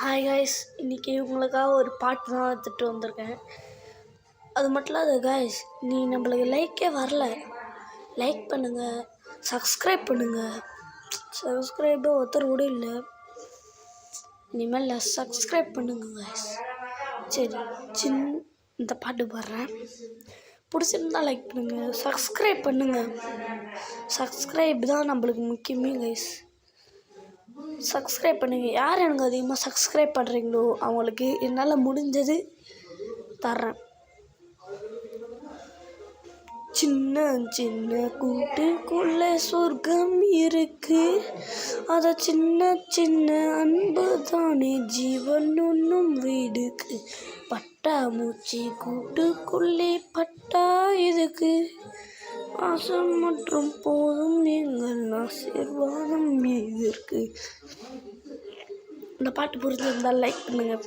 Hi guys, இன்றைக்கி உங்களுக்காக ஒரு பாட்டு தான் எடுத்துகிட்டு வந்திருக்கேன். அது மட்டும் இல்லாத காய்ஸ், நம்மளுக்கு லைக்கே வரல. லைக் பண்ணுங்கள், சப்ஸ்கிரைப் பண்ணுங்கள். சப்ஸ்கிரைபே ஒருத்தர் கூட இல்லை. இனிமேல் சப்ஸ்கிரைப் பண்ணுங்க காய்ஸ். சரி, இந்த பாட்டு பாடுறேன். பிடிச்சிருந்தா லைக் பண்ணுங்கள், சப்ஸ்கிரைப் பண்ணுங்கள். சப்ஸ்கிரைப் தான் நம்மளுக்கு முக்கியமே காய்ஸ். சப்ஸ்கிரைப் பண்ணுங்கள். யார் எனக்கு அதிகமாக சப்ஸ்கிரைப் பண்ணுறீங்களோ அவங்களுக்கு என்னால் முடிஞ்சது தர்றேன். சின்ன சின்ன கூட்டுக்குள்ளே சொர்க்கம் இருக்கு, அதை சின்ன சின்ன அன்பு தானே ஜீவன் ஒன்றும் வீடுக்கு. பட்டாமூச்சி கூட்டுக்குள்ளே பட்டா இதுக்கு, ஆசம் மற்றும் போதும் எங்கள் ஆசீர்வாதம் இதற்கு. இந்த பாட்டு புரிஞ்சிருந்தால் லைக் பண்ணுங்கள்.